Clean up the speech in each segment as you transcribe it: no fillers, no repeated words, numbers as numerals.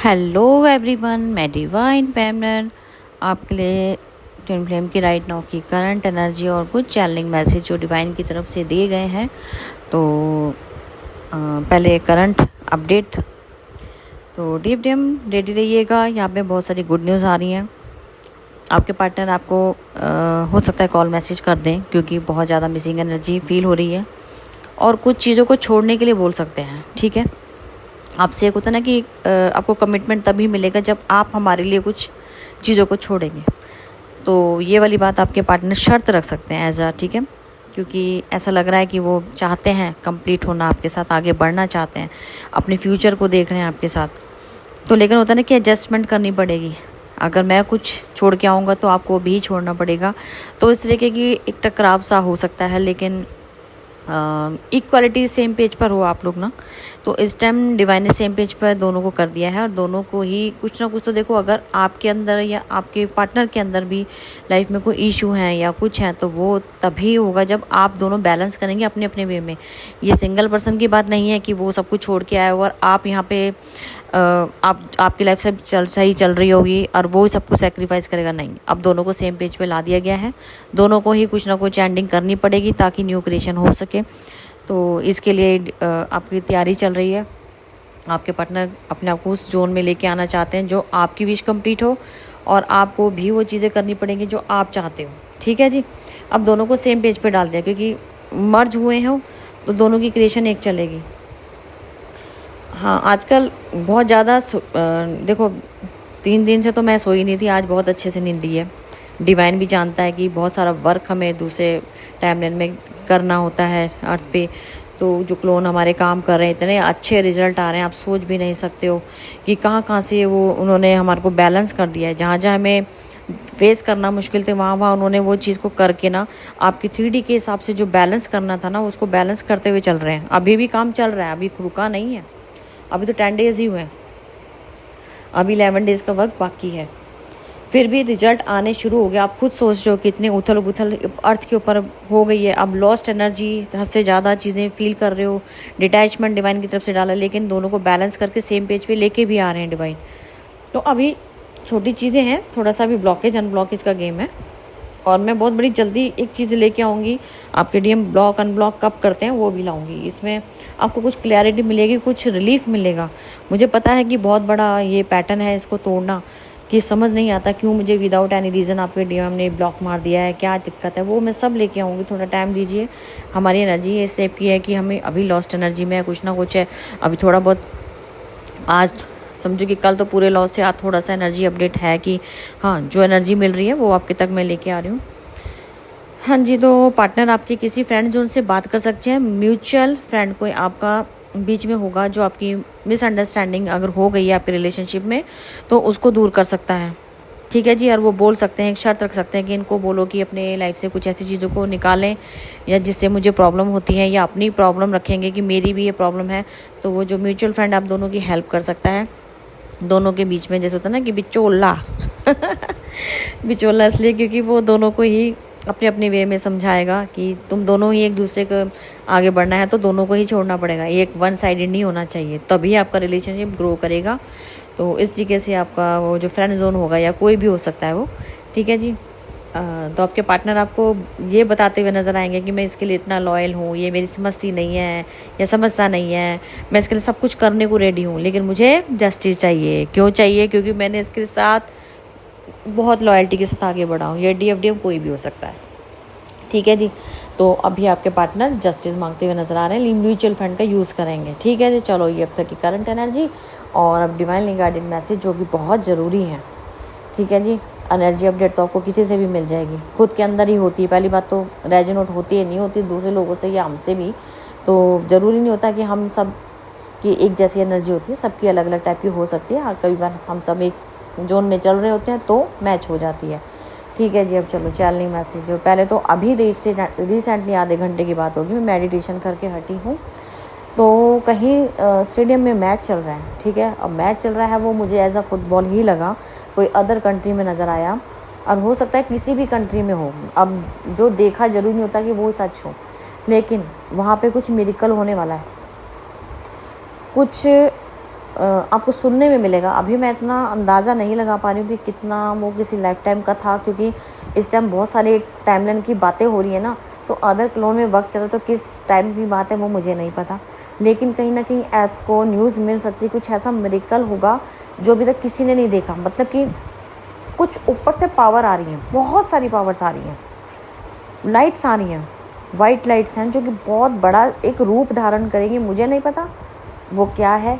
Hello everyone, मैं divine पैमनर आपके लिए ट्विन फ्लेम की राइट नाउ की करंट एनर्जी और कुछ चैनलिंग मैसेज जो डिवाइन की तरफ से दिए गए हैं। तो पहले करंट अपडेट। तो डीएम रेडी रहिएगा, यहाँ पे बहुत सारी गुड न्यूज़ आ रही हैं। आपके पार्टनर आपको हो सकता है कॉल मैसेज कर दें क्योंकि बहुत ज़्यादा मिसिंग एनर्जी फील हो रही है और कुछ चीज़ों को छोड़ने के लिए बोल सकते हैं। ठीक है, आपसे एक होता है ना कि आपको कमिटमेंट तभी मिलेगा जब आप हमारे लिए कुछ चीज़ों को छोड़ेंगे। तो ये वाली बात आपके पार्टनर शर्त रख सकते हैं एज अ, ठीक है, क्योंकि ऐसा लग रहा है कि वो चाहते हैं कंप्लीट होना आपके साथ, आगे बढ़ना चाहते हैं, अपने फ्यूचर को देख रहे हैं आपके साथ। तो लेकिन होता है ना कि एडजस्टमेंट करनी पड़ेगी। अगर मैं कुछ छोड़ के आऊँगा तो आपको भी छोड़ना पड़ेगा। तो इस तरीके की एक टकराव सा हो सकता है, लेकिन इक्वालिटी सेम पेज पर हो आप लोग ना। तो इस टाइम डिवाइन ने सेम पेज पर दोनों को कर दिया है और दोनों को ही कुछ ना कुछ तो देखो, अगर आपके अंदर या आपके पार्टनर के अंदर भी लाइफ में कोई इशू है या कुछ है तो वो तभी होगा जब आप दोनों बैलेंस करेंगे अपने अपने वे में। ये सिंगल पर्सन की बात नहीं है कि वो सब कुछ छोड़ के आए और आप यहाँ पे आपकी लाइफ सब सही चल रही होगी और वो सब कुछ सेक्रीफाइस करेगा। नहीं, अब दोनों को सेम पेज पे ला दिया गया है। दोनों को ही कुछ ना कुछ एंडिंग करनी पड़ेगी ताकि न्यू क्रिएशन हो सके। तो इसके लिए आपकी तैयारी चल रही है। आपके पार्टनर अपने आप को उस जोन में लेके आना चाहते हैं जो आपकी विश कंप्लीट हो और आपको भी वो चीज़ें करनी पड़ेंगी जो आप चाहते हो। ठीक है जी, अब दोनों को सेम पेज पे डाल दिया क्योंकि मर्ज हुए हो तो दोनों की क्रिएशन एक चलेगी। हाँ, आजकल बहुत ज़्यादा देखो 3 दिन से तो मैं सोई नहीं थी, आज बहुत अच्छे से नींद ली है। डिवाइन भी जानता है कि बहुत सारा वर्क हमें दूसरे टाइमलाइन में करना होता है अर्थ पे। तो जो क्लोन हमारे काम कर रहे हैं, इतने अच्छे रिजल्ट आ रहे हैं, आप सोच भी नहीं सकते हो कि कहाँ कहाँ से वो उन्होंने हमारे को बैलेंस कर दिया है। जहाँ जहाँ हमें फेस करना मुश्किल थे वहाँ वहाँ उन्होंने वो चीज़ को करके ना आपकी 3D के हिसाब से जो बैलेंस करना था ना उसको बैलेंस करते हुए चल रहे हैं। अभी भी काम चल रहा है, अभी रुका नहीं है। अभी तो 10 डेज़ ही हुए हैं, अभी 11 डेज़ का वक्त बाकी है, फिर भी रिजल्ट आने शुरू हो गया। आप खुद सोच रहे हो कितने उथल पुथल अर्थ के ऊपर हो गई है। अब लॉस्ट एनर्जी, हद से ज़्यादा चीज़ें फील कर रहे हो, डिटैचमेंट डिवाइन की तरफ से डाला, लेकिन दोनों को बैलेंस करके सेम पेज पे लेके भी आ रहे हैं डिवाइन। तो अभी छोटी चीज़ें हैं, थोड़ा सा भी ब्लॉकेज अनब्लॉकेज का गेम है और मैं बहुत बड़ी जल्दी एक चीज़ लेके आऊँगी। आपके डीएम ब्लॉक अनब्लॉक कब करते हैं वो भी लाऊंगी। इसमें आपको कुछ क्लैरिटी मिलेगी, कुछ रिलीफ मिलेगा। मुझे पता है कि बहुत बड़ा ये पैटर्न है, इसको तोड़ना कि समझ नहीं आता क्यों मुझे विदाउट एनी रीज़न आपके डीएम ने ब्लॉक मार दिया है, क्या दिक्कत है, वो मैं सब लेके आऊँगी। थोड़ा टाइम दीजिए। हमारी एनर्जी इस टाइप की है कि हमें अभी लॉस्ट एनर्जी में कुछ ना कुछ है। अभी थोड़ा बहुत आज समझो कि कल तो पूरे लॉस से आज थोड़ा सा एनर्जी अपडेट है कि हाँ, जो एनर्जी मिल रही है वो आपके तक मैं लेके आ रही हूँ। हाँ जी, तो पार्टनर आपके किसी फ्रेंड जो उनसे बात कर सकते हैं, म्यूचुअल फ्रेंड कोई आपका बीच में होगा जो आपकी मिसअंडरस्टैंडिंग अगर हो गई है आपके रिलेशनशिप में तो उसको दूर कर सकता है। ठीक है जी, और वो बोल सकते हैं, एक शर्त रख सकते हैं कि इनको बोलो कि अपने लाइफ से कुछ ऐसी चीज़ों को निकालें या जिससे मुझे प्रॉब्लम होती है, या अपनी प्रॉब्लम रखेंगे कि मेरी भी ये प्रॉब्लम है। तो वो जो म्यूचुअल फ्रेंड आप दोनों की हेल्प कर सकता है। दोनों के बीच में जैसे होता है ना कि बिचौला बिचौला इसलिए क्योंकि वो दोनों को ही अपने अपने वे में समझाएगा कि तुम दोनों ही एक दूसरे को आगे बढ़ना है तो दोनों को ही छोड़ना पड़ेगा, एक वन साइडेड नहीं होना चाहिए, तभी आपका रिलेशनशिप ग्रो करेगा। तो इस तरीके से आपका वो जो फ्रेंड जोन होगा या कोई भी हो सकता है वो। ठीक है जी, तो आपके पार्टनर आपको ये बताते हुए नज़र आएंगे कि मैं इसके लिए इतना लॉयल हूँ, ये मेरी समझती नहीं है या समझता नहीं है, मैं इसके लिए सब कुछ करने को रेडी हूँ, लेकिन मुझे जस्टिस चाहिए। क्यों चाहिए? क्योंकि मैंने इसके साथ बहुत लॉयल्टी के साथ आगे बढ़ा हूँ। ये डीएम कोई भी हो सकता है। ठीक है जी, तो अभी आपके पार्टनर जस्टिस मांगते हुए नजर आ रहे हैं, म्यूचुअल फंड का यूज़ करेंगे। ठीक है जी, चलो ये अब तक की करंट एनर्जी और अब डिवाइनली गाइडेड मैसेज जो कि बहुत ज़रूरी है। ठीक है जी, एनर्जी अपडेट तो आपको किसी से भी मिल जाएगी, खुद के अंदर ही होती है। पहली बात तो रेजोनेट होती है, नहीं होती दूसरे लोगों से या हमसे भी। तो ज़रूरी नहीं होता कि हम सब की एक जैसी एनर्जी होती है, सबकी अलग अलग टाइप की हो सकती है। कई बार हम सब एक जोन में चल रहे होते हैं तो मैच हो जाती है। ठीक है जी, अब चलो चैनलिंग मैसेज। जो पहले तो अभी रिसेंटली आधे घंटे की बात होगी, मैं मेडिटेशन करके हटी हूँ तो कहीं स्टेडियम में मैच चल रहा है। ठीक है, अब मैच चल रहा है वो मुझे एज अ फुटबॉल ही लगा, कोई अदर कंट्री में नज़र आया और हो सकता है किसी भी कंट्री में हो। अब जो देखा ज़रूरी नहीं होता कि वो सच हो, लेकिन वहाँ पे कुछ मिरेकल होने वाला है। कुछ आपको सुनने में मिलेगा। अभी मैं इतना अंदाज़ा नहीं लगा पा रही हूँ कि कितना वो किसी लाइफ टाइम का था, क्योंकि इस टाइम बहुत सारे टाइमलाइन की बातें हो रही है ना, तो अदर क्लोन में वक्त चला तो किस टाइम की बात है वो मुझे नहीं पता। लेकिन कहीं ना कहीं आपको न्यूज़ मिल सकती है, कुछ ऐसा मिरेकल होगा जो अभी तक किसी ने नहीं देखा। मतलब कि कुछ ऊपर से पावर आ रही हैं, बहुत सारी पावर्स आ रही हैं, लाइट्स आ रही हैं, वाइट लाइट्स हैं जो कि बहुत बड़ा एक रूप धारण करेंगी। मुझे नहीं पता वो क्या है,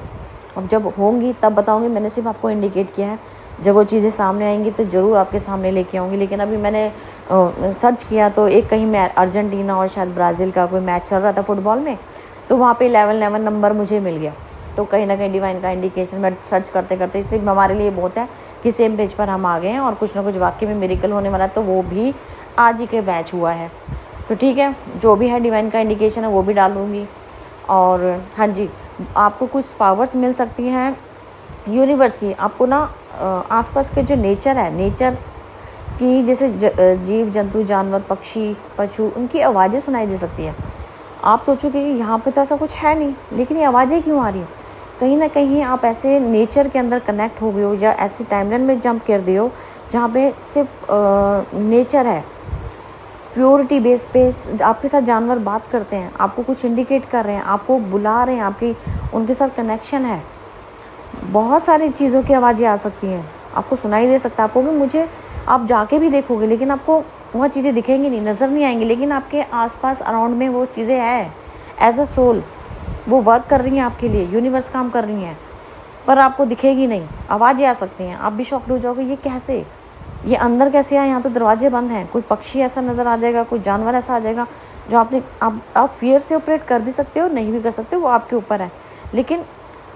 अब जब होंगी तब बताऊंगी। मैंने सिर्फ आपको इंडिकेट किया है, जब वो चीज़ें सामने आएंगी तो ज़रूर आपके सामने लेके आऊँगी। लेकिन अभी मैंने सर्च किया तो एक कहीं मैं अर्जेंटीना और शायद ब्राज़ील का कोई मैच चल रहा था फुटबॉल में, तो वहाँ पे 11-11 नंबर मुझे मिल गया। तो कहीं ना कहीं डिवाइन का इंडिकेशन, मैं सर्च करते करते सिर्फ हमारे लिए बहुत है कि सेम पेज पर हम आ गए हैं और कुछ ना कुछ वाकई में मिरेकल होने वाला है। तो वो भी आज ही के मैच हुआ है। तो ठीक है, जो भी है डिवाइन का इंडिकेशन है वो भी डालूँगी। और हाँ जी, आपको कुछ पावर्स मिल सकती हैं यूनिवर्स की। आपको ना आसपास के जो नेचर है, नेचर की जैसे जीव जंतु, जानवर, पक्षी, पशु, उनकी आवाज़ें सुनाई दे सकती हैं। आप सोचोगे कि यहाँ पे तो ऐसा कुछ है नहीं, लेकिन ये आवाज़ें क्यों आ रही हैं? कहीं ना कहीं आप ऐसे नेचर के अंदर कनेक्ट हो गए हो, या ऐसी टाइमलाइन में जंप कर दिए हो जहाँ पे सिर्फ नेचर है, प्योरिटी बेस पे आपके साथ जानवर बात करते हैं, आपको कुछ इंडिकेट कर रहे हैं, आपको बुला रहे हैं, आपकी उनके साथ कनेक्शन है। बहुत सारी चीज़ों की आवाज़ें आ सकती हैं, आपको सुनाई दे सकता है। आपको भी, मुझे आप जाके भी देखोगे लेकिन आपको वह चीज़ें दिखेंगी नहीं, नज़र नहीं आएंगी, लेकिन आपके आसपास अराउंड में वो चीज़ें हैं। एज अ सोल वो वर्क कर रही हैं आपके लिए, यूनिवर्स काम कर रही हैं, पर आपको दिखेगी नहीं। आवाज़ें आ सकती हैं, आप भी शॉक्ड हो जाओगे, ये कैसे, ये अंदर कैसे आए, यहाँ तो दरवाजे बंद हैं। कोई पक्षी ऐसा नज़र आ जाएगा, कोई जानवर ऐसा आ जाएगा जो आप फियर से ऑपरेट कर भी सकते हो, नहीं भी कर सकते, वो आपके ऊपर है। लेकिन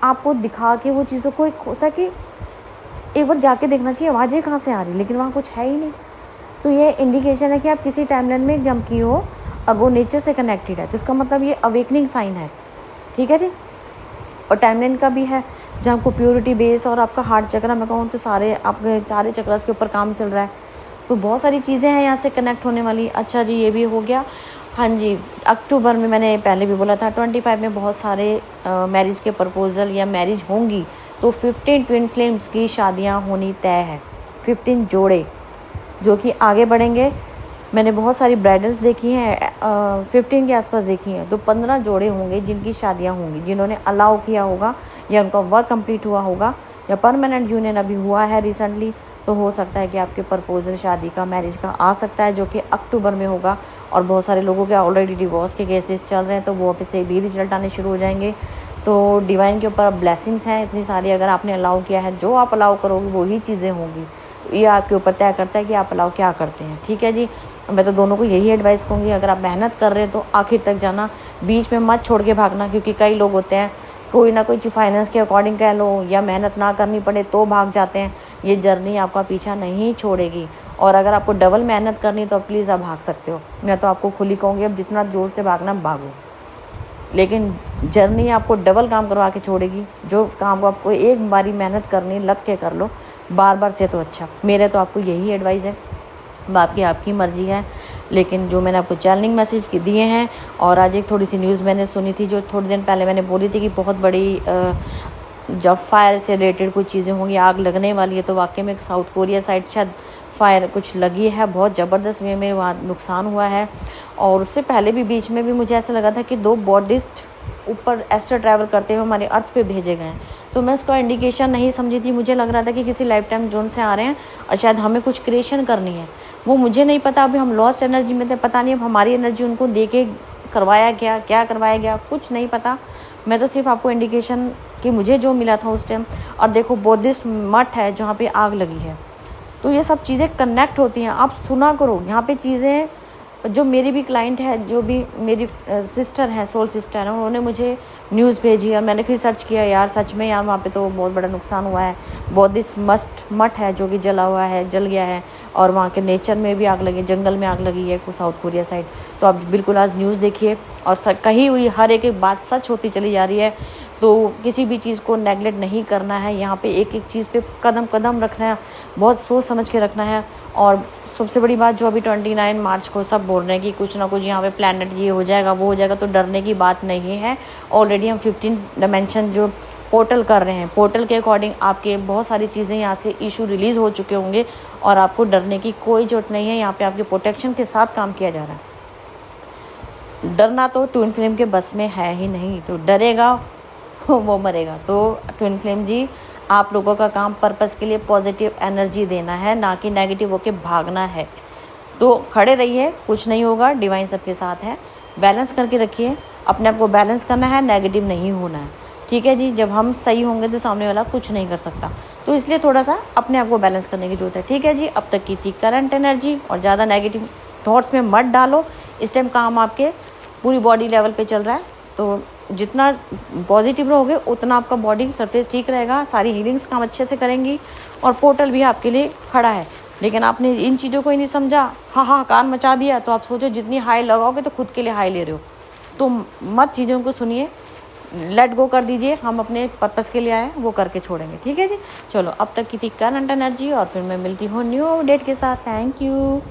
आपको दिखा के वो चीज़ों को, एक होता है कि एक बार जाके देखना चाहिए आवाज़ें कहाँ से आ रही, लेकिन वहाँ कुछ है ही नहीं। तो ये इंडिकेशन है कि आप किसी टाइमलाइन में जंप की हो और वो नेचर से कनेक्टेड है, तो इसका मतलब ये अवेकनिंग साइन है। ठीक है जी। और टाइमलाइन का भी है जहाँ आपको प्योरिटी बेस और आपका हार्ट चक्र, मैं कहूँ तो सारे आपके सारे चक्रस के ऊपर काम चल रहा है। तो बहुत सारी चीज़ें हैं यहाँ से कनेक्ट होने वाली। अच्छा जी, ये भी हो गया। हाँ जी, अक्टूबर में मैंने पहले भी बोला था 25 में बहुत सारे मैरिज के प्रपोजल या मैरिज होंगी। तो 15 ट्विन फ्लेम्स की शादियाँ होनी तय है, 15 जोड़े जो कि आगे बढ़ेंगे। मैंने बहुत सारी ब्राइडल्स देखी हैं, 15 के आसपास देखी हैं। तो 15 जोड़े होंगे जिनकी शादियां होंगी, जिन्होंने अलाउ किया होगा या उनका वर्क कंप्लीट हुआ होगा या परमानेंट यूनियन अभी हुआ है रिसेंटली। तो हो सकता है कि आपके प्रपोजल शादी का, मैरिज का आ सकता है, जो कि अक्टूबर में होगा। और बहुत सारे लोगों के ऑलरेडी डिवोर्स के केसेस चल रहे हैं, तो वो ऑफिस से भी रिजल्ट आने शुरू हो जाएंगे। तो डिवाइन के ऊपर ब्लेसिंग्स हैं इतनी सारी। अगर आपने अलाउ किया है, जो आप अलाउ करोगे वही चीज़ें होंगी। ये आपके ऊपर तय करता है कि आप अलाउ क्या करते हैं। ठीक है जी। मैं तो दोनों को यही एडवाइस करूँगी, अगर आप मेहनत कर रहे हैं तो आखिर तक जाना, बीच में मत छोड़ के भागना। क्योंकि कई लोग होते हैं, कोई ना कोई फाइनेंस के अकॉर्डिंग कह लो या मेहनत ना करनी पड़े तो भाग जाते हैं। ये जर्नी आपका पीछा नहीं छोड़ेगी। और अगर आपको डबल मेहनत करनी तो प्लीज़ आप भाग सकते हो। मैं तो आपको खुली कहूँगी, अब जितना ज़ोर से भागना भागो, लेकिन जर्नी आपको डबल काम करवा के छोड़ेगी। जो काम को आपको एक बारी मेहनत करनी, लग के कर लो, बार बार से तो अच्छा। मेरे तो आपको यही एडवाइस है, बाकी आपकी मर्जी है। लेकिन जो मैंने आपको चैनलिंग मैसेज दिए हैं, और आज एक थोड़ी सी न्यूज़ मैंने सुनी थी जो थोड़ी दिन पहले मैंने बोली थी कि बहुत बड़ी जब फायर से रिलेटेड कुछ चीज़ें होंगी, आग लगने वाली है। तो वाकई में साउथ कोरिया साइड शायद फायर कुछ लगी है, बहुत ज़बरदस्त वे में वहाँ नुकसान हुआ है। और उससे पहले भी बीच में भी मुझे ऐसा लगा था कि 2 बॉडिस्ट ऊपर एस्टर ट्रैवल करते हुए हमारे अर्थ पे भेजे गए हैं। तो मैं उसका इंडिकेशन नहीं समझी थी, मुझे लग रहा था कि किसी लाइफ टाइम जोन से आ रहे हैं और शायद हमें कुछ क्रिएशन करनी है। वो मुझे नहीं पता, अभी हम लॉस्ट एनर्जी में थे, पता नहीं अब हमारी एनर्जी उनको दे के करवाया गया, क्या करवाया गया, कुछ नहीं पता। मैं तो सिर्फ आपको इंडिकेशन कि मुझे जो मिला था उस टाइम। और देखो, बौद्धिस्ट मठ है जहाँ पे आग लगी है, तो ये सब चीज़ें कनेक्ट होती हैं। आप सुना करो यहाँ पे चीज़ें। जो मेरी भी क्लाइंट है, जो भी मेरी सिस्टर हैं, सोल सिस्टर हैं, उन्होंने मुझे न्यूज़ भेजी और मैंने फिर सर्च किया। यार सच में यार वहाँ पे तो बहुत बड़ा नुकसान हुआ है। बौद्धिस्ट मठ है जो कि जला हुआ है, जल गया है। और वहाँ के नेचर में भी आग लगी, जंगल में आग लगी है साउथ कोरिया साइड। तो आप बिल्कुल आज न्यूज़ देखिए, और कही हुई हर एक बात सच होती चली जा रही है। तो किसी भी चीज़ को नेगलेक्ट नहीं करना है। यहाँ पे एक एक चीज़ पे कदम कदम रखना है, बहुत सोच समझ के रखना है। और सबसे बड़ी बात, जो अभी 29 मार्च को सब बोल रहे हैं कि कुछ ना कुछ यहाँ पे प्लैनेट ये हो जाएगा, वो हो जाएगा, तो डरने की बात नहीं है। ऑलरेडी हम 15 डायमेंशन जो पोर्टल कर रहे हैं, पोर्टल के अकॉर्डिंग आपके बहुत सारी चीज़ें यहाँ से इशू रिलीज़ हो चुके होंगे और आपको डरने की कोई ज़रूरत नहीं है। यहाँ पे आपके प्रोटेक्शन के साथ काम किया जा रहा है। डरना तो ट्विन फ्लेम के बस में है ही नहीं, तो डरेगा वो मरेगा। तो ट्विन फ्लेम जी, आप लोगों का काम पर्पस के लिए पॉजिटिव एनर्जी देना है, ना कि नेगेटिव होके भागना है। तो खड़े रहिए, कुछ नहीं होगा, डिवाइन सबके साथ है। बैलेंस करके रखिए, अपने आप को बैलेंस करना है, नेगेटिव नहीं होना है, ठीक है जी। जब हम सही होंगे तो सामने वाला कुछ नहीं कर सकता, तो इसलिए थोड़ा सा अपने आप को बैलेंस करने की जरूरत है, ठीक है जी। अब तक की थी करंट एनर्जी, और ज़्यादा नेगेटिव थॉट्स में मत डालो। इस टाइम काम आपके पूरी बॉडी लेवल पे चल रहा है, तो जितना पॉजिटिव रहोगे उतना आपका बॉडी सरफेस ठीक रहेगा, सारी हीलिंग्स काम अच्छे से करेंगी, और पोर्टल भी आपके लिए खड़ा है। लेकिन आपने इन चीज़ों को ही नहीं समझा, हाहाकार मचा दिया, तो आप सोचो जितनी हाई लगाओगे तो खुद के लिए हाई ले रहे हो। तो मत चीज़ों को सुनिए, लेट गो कर दीजिए। हम अपने पर्पस के लिए आए, वो करके छोड़ेंगे, ठीक है जी। चलो, अब तक की थी करंट एनर्जी, और फिर मैं मिलती हूँ न्यू अपडेट के साथ। Thank you.